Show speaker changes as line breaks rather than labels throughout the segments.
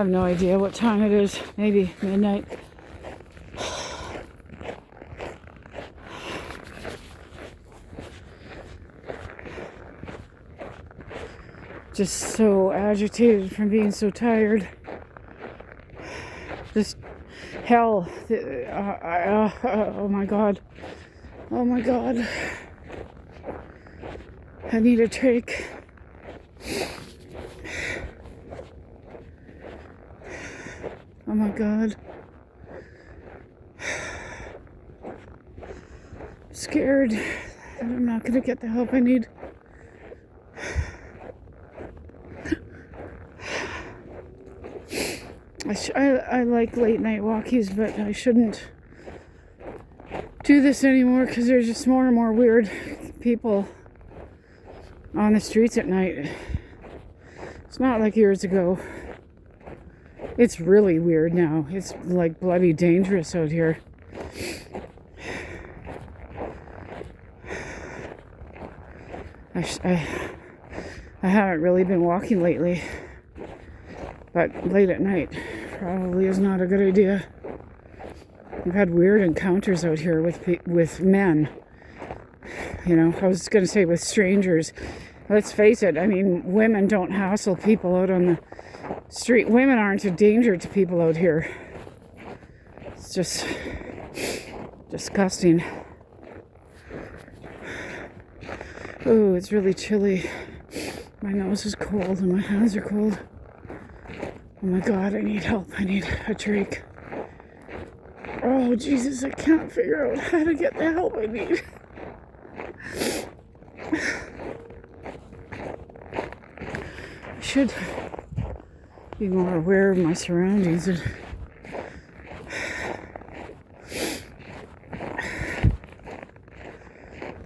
have no idea what time it is. Maybe midnight. Just so agitated from being so tired. Just hell. Oh my God. Oh my God. I need a trach. Oh my God. I'm scared that I'm not going to get the help I need. I like late night walkies, but I shouldn't do this anymore because there's just more and more weird people on the streets at night. It's not like years ago. It's really weird now. It's like bloody dangerous out here. I haven't really been walking lately, but late at night probably is not a good idea. I've had weird encounters out here with men. You know, I was going to say with strangers. Let's face it, I mean, women don't hassle people out on the street. Women aren't a danger to people out here. It's just disgusting. Oh, it's really chilly. My nose is cold and my hands are cold. Oh my God, I need help. I need a trach. Oh, Jesus, I can't figure out how to get the help I need. I should be more aware of my surroundings.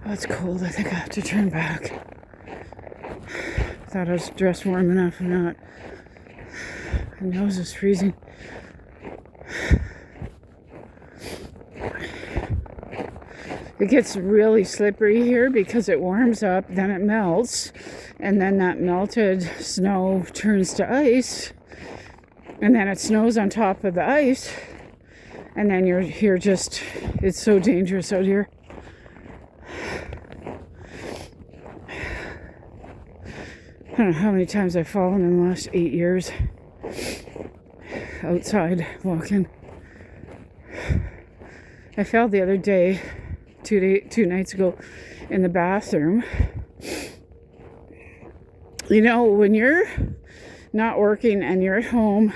Oh, it's cold. I think I have to turn back. I thought I was dressed warm enough. I'm not. My nose is freezing. It gets really slippery here because it warms up, then it melts, and then that melted snow turns to ice, and then it snows on top of the ice, and then you're here just, it's so dangerous out here. I don't know how many times I've fallen in the last 8 years outside walking. I fell the other day, two nights ago, in the bathroom. You know, when you're not working and you're at home,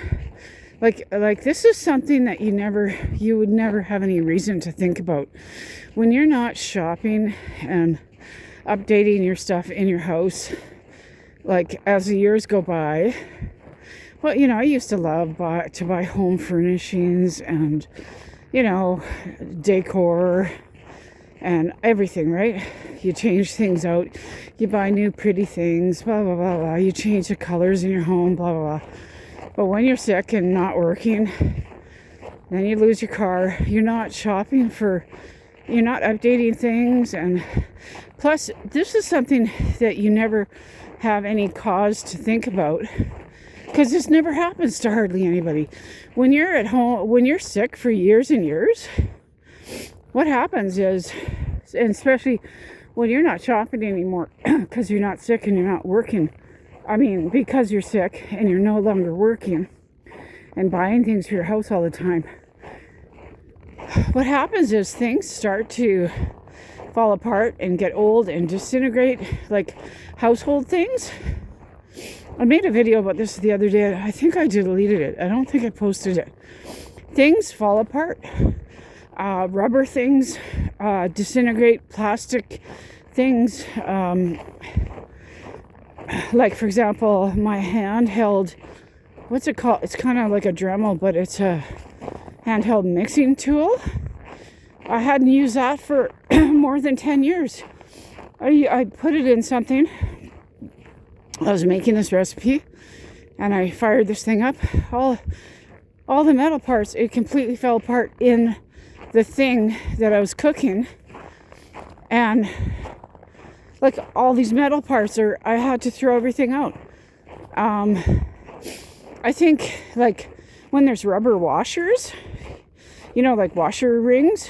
like this is something that you would never have any reason to think about. When you're not shopping and updating your stuff in your house, like as the years go by, well, you know, I used to love to buy home furnishings and, you know, decor and everything, right? You change things out. You buy new pretty things, blah, blah, blah, blah. You change the colors in your home, blah, blah, blah. But when you're sick and not working, then you lose your car. You're not shopping you're not updating things. And plus, this is something that you never have any cause to think about, because this never happens to hardly anybody. When you're at home, when you're sick for years and years, what happens is, and especially when you're not shopping anymore because you're not sick and you're not working, I mean, because you're sick and you're no longer working and buying things for your house all the time, what happens is things start to fall apart and get old and disintegrate, like household things. I made a video about this the other day. I think I deleted it. I don't think I posted it. Things fall apart. Rubber things disintegrate. Plastic things. Like, for example, my handheld, what's it called? It's kind of like a Dremel, but it's a handheld mixing tool. I hadn't used that for more than 10 years. I put it in something. I was making this recipe and I fired this thing up. All the metal parts, it completely fell apart in the thing that I was cooking. And like all these metal parts I had to throw everything out. I think like when there's rubber washers, like washer rings,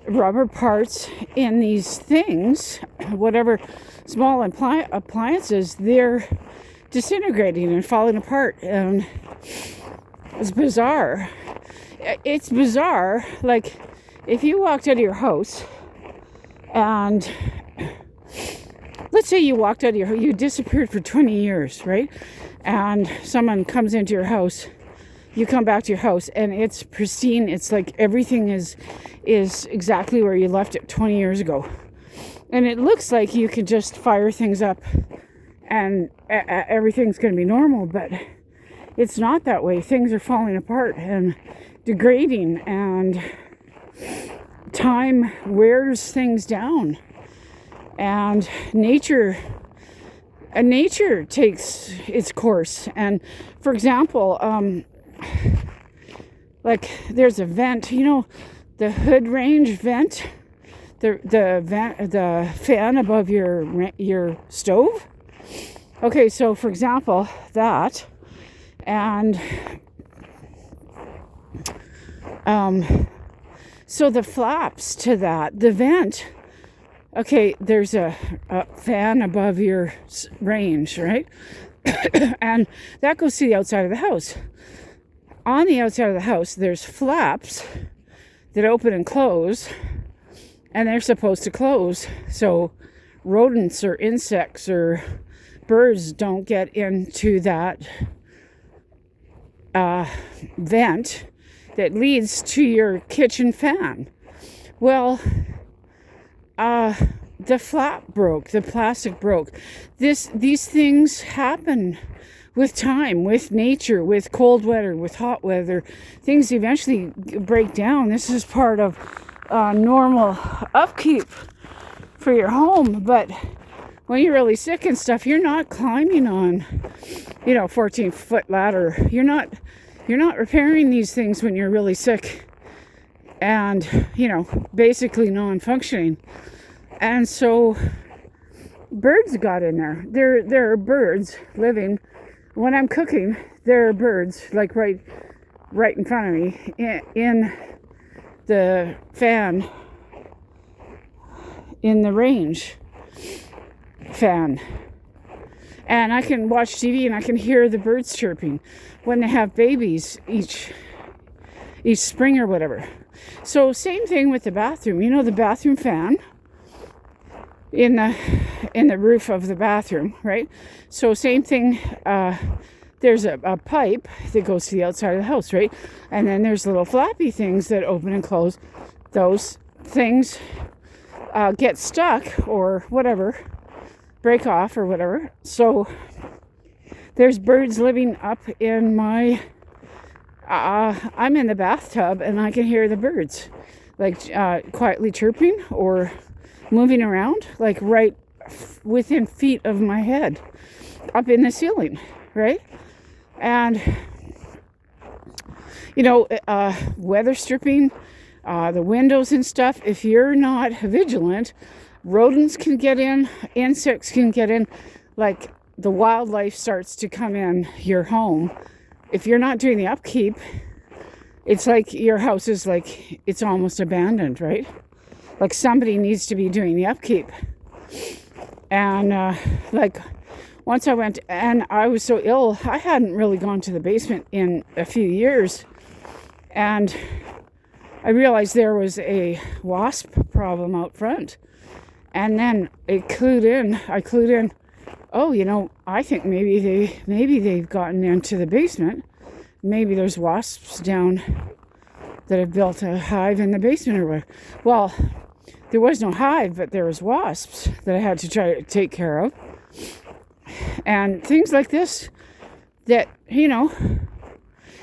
rubber parts in these things, whatever small appliances, they're disintegrating and falling apart. And it's bizarre. It's bizarre. Like if you walked out of your house and let's say you walked out of you disappeared for 20 years, right? And someone comes into your house, you come back to your house and it's pristine. It's like everything is exactly where you left it 20 years ago. And it looks like you can just fire things up and everything's going to be normal, but it's not that way. Things are falling apart and degrading, and time wears things down. And nature takes its course. And for example, like there's a vent, the hood range vent, the fan above your stove. Okay, so for example, that, and so the flaps to that, the vent. Okay, there's a fan above your range, right? And that goes to the outside of the house. On the outside of the house, there's flaps that open and close, and they're supposed to close so rodents or insects or birds don't get into that vent that leads to your kitchen fan. Well, the flap broke, the plastic broke. These things happen with time, with nature, with cold weather, with hot weather. Things eventually break down. This is part of normal upkeep for your home. But when you're really sick and stuff, you're not climbing on, 14-foot ladder. You're not repairing these things when you're really sick and, basically non-functioning. And so birds got in there. There are birds living. When I'm cooking, there are birds like right in front of me in the fan, in the range fan. And I can watch TV and I can hear the birds chirping when they have babies each spring or whatever. So same thing with the bathroom. The bathroom fan in the roof of the bathroom, right? So same thing. There's a pipe that goes to the outside of the house, right? And then there's little flappy things that open and close. Those things get stuck or whatever, break off or whatever. So there's birds living up in my I'm in the bathtub and I can hear the birds like quietly chirping or moving around, like right within feet of my head, up in the ceiling, right? And weather stripping the windows and stuff. If you're not vigilant, rodents can get in, insects can get in, like the wildlife starts to come in your home. If you're not doing the upkeep, it's like your house is like, it's almost abandoned, right? Like somebody needs to be doing the upkeep. And like once I went, and I was so ill, I hadn't really gone to the basement in a few years. And I realized there was a wasp problem out front. And then I clued in, oh, I think maybe they've gotten into the basement. Maybe there's wasps down that have built a hive in the basement or whatever. Well, there was no hive, but there was wasps that I had to try to take care of. And things like this that,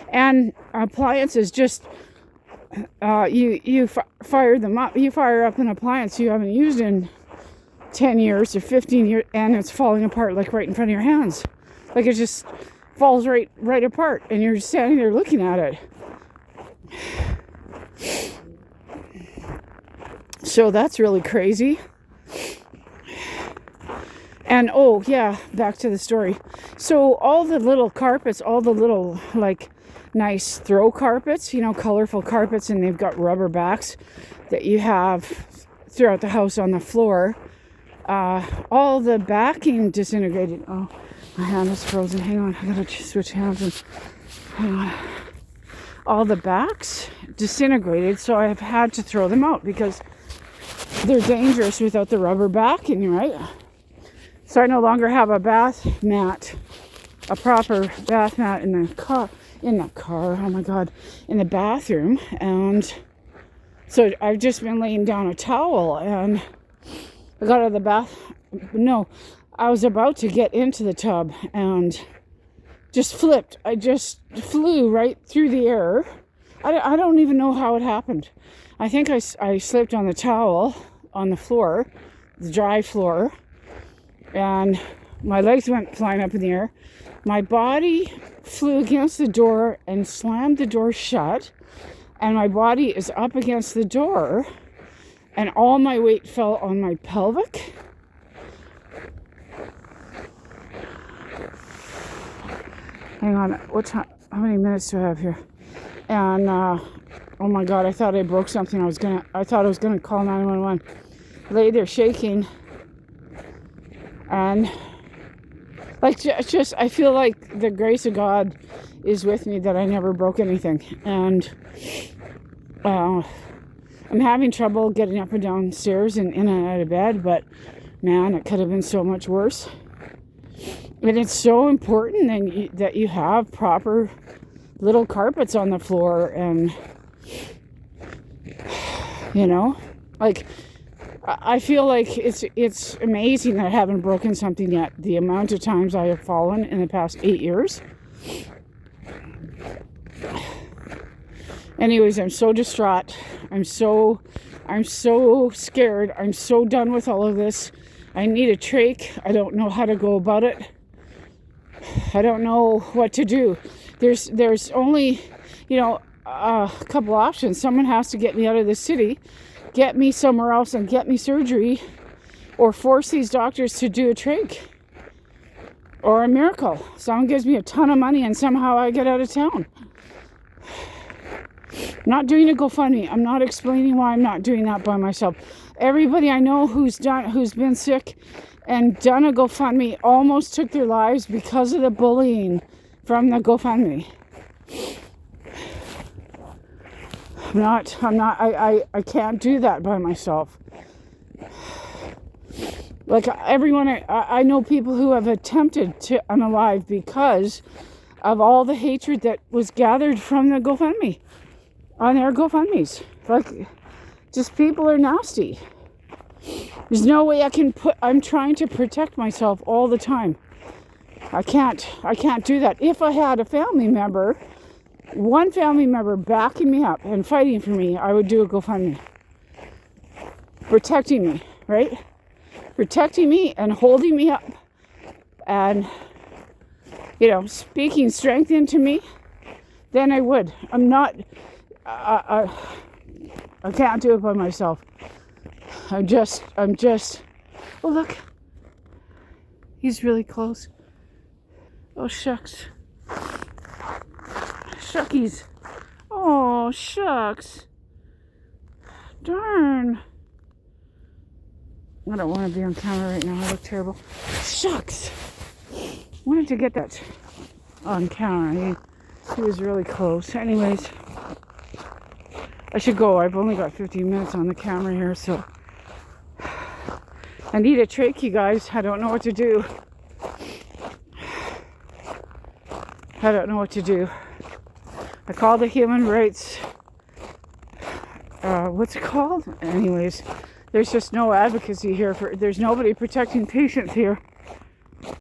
and appliances just, you fire them up. You fire up an appliance you haven't used in 10 years or 15 years, and it's falling apart like right in front of your hands. Like it just falls right apart, and you're standing there looking at it. So that's really crazy. And oh yeah, back to the story. So all the little carpets, all the little like nice throw carpets, colorful carpets, and they've got rubber backs that you have throughout the house on the floor. All the backing disintegrated. Oh, my hand is frozen. Hang on, I gotta switch hands. And hang on. All the backs disintegrated, so I've had to throw them out because they're dangerous without the rubber backing, right? So I no longer have a bath mat, a proper bath mat in the car, oh my God, in the bathroom. And so I've just been laying down a towel, and I got out of the bath. No, I was about to get into the tub and just flipped. I just flew right through the air. I don't even know how it happened. I think I slipped on the towel on the floor, the dry floor, and my legs went flying up in the air. My body flew against the door and slammed the door shut, and my body is up against the door, and all my weight fell on my pelvic. Hang on, what time? How many minutes do I have here? And oh my God, I thought I broke something. I thought I was gonna call 911. Lay there shaking, and like just I feel like the grace of God is with me that I never broke anything. And I'm having trouble getting up and down stairs and in and out of bed, but man, it could have been so much worse. And it's so important that you have proper little carpets on the floor, and like I feel like it's amazing that I haven't broken something yet. The amount of times I have fallen in the past 8 years. Anyways, I'm so distraught. I'm so scared. I'm so done with all of this. I need a trach. I don't know how to go about it. I don't know what to do. There's only, a couple options. Someone has to get me out of the city, get me somewhere else and get me surgery, or force these doctors to do a trach, or a miracle. Someone gives me a ton of money and somehow I get out of town. I'm not doing a GoFundMe. I'm not explaining why I'm not doing that by myself. Everybody I know who's been sick and done a GoFundMe almost took their lives because of the bullying from the GoFundMe. I can't do that by myself. Like everyone, I know people who have attempted to unalive because of all the hatred that was gathered from the GoFundMe, on their GoFundMes. Like, just people are nasty. There's no way I'm trying to protect myself all the time. I can't do that. If I had a family member, one family member backing me up and fighting for me, I would do a GoFundMe. Protecting me, right? Protecting me and holding me up and, speaking strength into me, then I would. I can't do it by myself. I'm just, oh look, he's really close. Oh shucks. Shuckies. Oh shucks. Darn. I don't want to be on camera right now. I look terrible. Shucks. Wanted to get that on camera. He was really close. Anyways, I should go. I've only got 15 minutes on the camera here, so I need a trach, you guys. I don't know what to do. I called the human rights, what's it called? Anyways, there's just no advocacy here there's nobody protecting patients here.